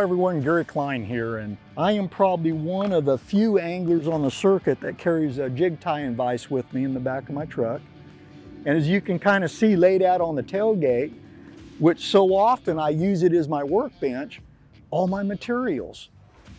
Hello everyone, Gary Klein here, and I am probably one of the few anglers on the circuit that carries a jig tying vise with me in the back of my truck. And as you can kind of see laid out on the tailgate, which so often I use it as my workbench, all my materials.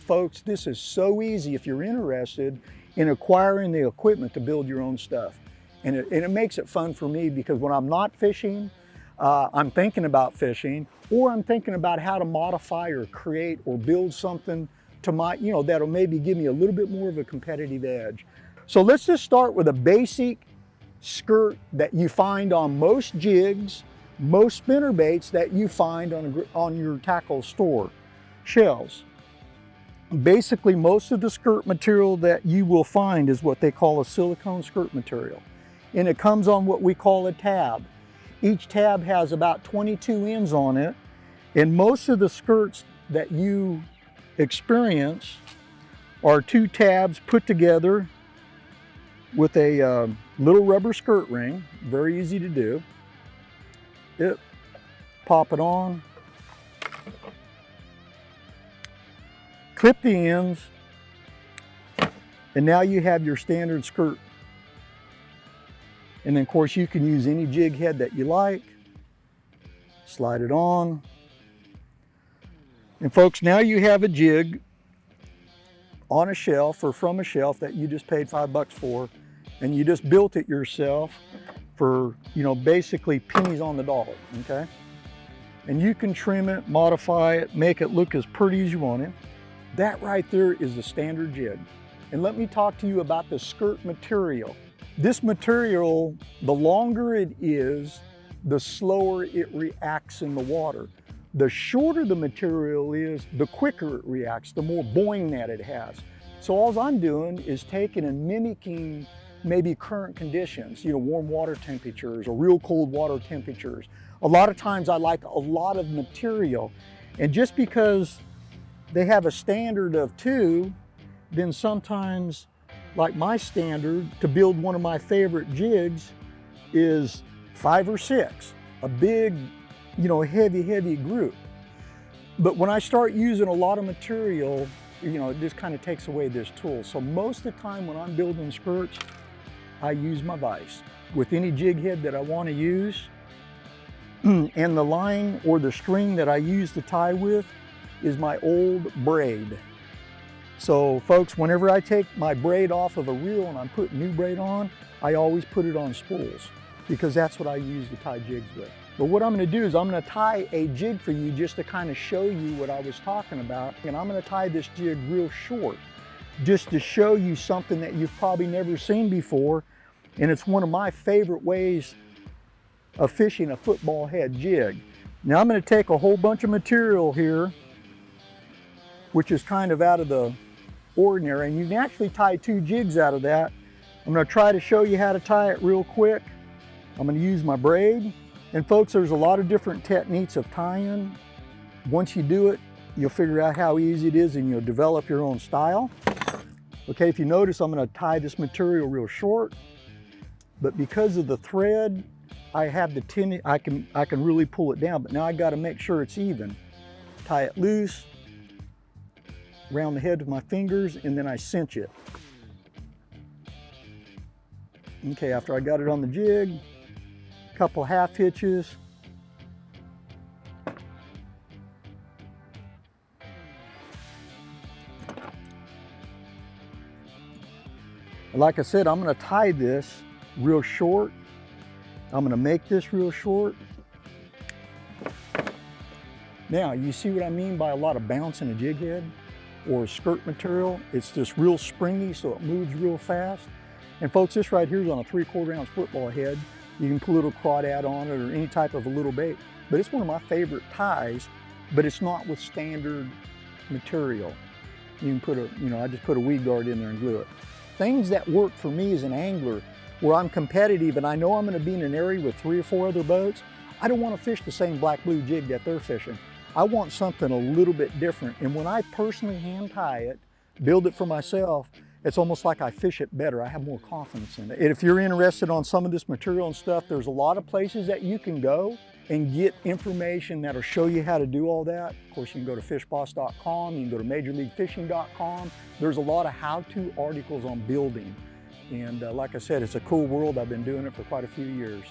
Folks, this is so easy if you're interested in acquiring the equipment to build your own stuff. And it makes it fun for me because when I'm not fishing, I'm thinking about fishing, or I'm thinking about how to modify or create or build something to my, that'll maybe give me a little bit more of a competitive edge. So let's just start with a basic skirt that you find on most jigs, most spinner baits that you find on your tackle store shelves. Basically, most of the skirt material that you will find is what they call a silicone skirt material. And it comes on what we call a tab. Each tab has about 22 ends on it, and most of the skirts that you experience are two tabs put together with a little rubber skirt ring, very easy to do. Pop it on, clip the ends, and now you have your standard skirt. And then of course you can use any jig head that you like. Slide it on. And folks, now you have a jig on a shelf or from a shelf that you just paid $5 for, and you just built it yourself for, basically pennies on the dollar, okay? And you can trim it, modify it, make it look as pretty as you want it. That right there is the standard jig. And let me talk to you about the skirt material. This material, the longer it is, the slower it reacts in the water. The shorter the material is, the quicker it reacts, the more boing that it has. So all I'm doing is taking and mimicking maybe current conditions, warm water temperatures or real cold water temperatures. A lot of times I like a lot of material, and just because they have a standard of 2, then sometimes, like my standard to build one of my favorite jigs is 5 or 6, a big, heavy group. But when I start using a lot of material, it just kind of takes away this tool. So most of the time when I'm building skirts, I use my vise with any jig head that I want to use. And the line or the string that I use to tie with is my old braid. So folks, whenever I take my braid off of a reel and I'm putting new braid on, I always put it on spools because that's what I use to tie jigs with. But what I'm going to do is I'm going to tie a jig for you just to kind of show you what I was talking about. And I'm going to tie this jig real short just to show you something that you've probably never seen before. And it's one of my favorite ways of fishing a football head jig. Now I'm going to take a whole bunch of material here, which is kind of out of the ordinary, and you can actually tie 2 jigs out of that. I'm going to try to show you how to tie it real quick. I'm going to use my braid. And folks, there's a lot of different techniques of tying. Once you do it, you'll figure out how easy it is and you'll develop your own style. Okay, if you notice, I'm going to tie this material real short, but because of the thread, I have the tendency, I can really pull it down, but now I got to make sure it's even. Tie it loose around the head with my fingers, and then I cinch it. Okay, after I got it on the jig, a couple half hitches. Like I said, I'm going to tie this real short. I'm going to make this real short. Now, you see what I mean by a lot of bounce in a jig head or skirt material? It's just real springy, so it moves real fast. And folks, this right here is on a 3/4 ounce football head. You can put a little crawdad on it or any type of a little bait. But it's one of my favorite ties, but it's not with standard material. You can put I just put a weed guard in there and glue it. Things that work for me as an angler, where I'm competitive and I know I'm going to be in an area with 3 or 4 other boats, I don't want to fish the same black blue jig that they're fishing. I want something a little bit different. And when I personally hand tie it, build it for myself, it's almost like I fish it better. I have more confidence in it. And if you're interested on some of this material and stuff, there's a lot of places that you can go and get information that'll show you how to do all that. Of course, you can go to fishboss.com, you can go to majorleaguefishing.com. There's a lot of how-to articles on building. And like I said, it's a cool world. I've been doing it for quite a few years.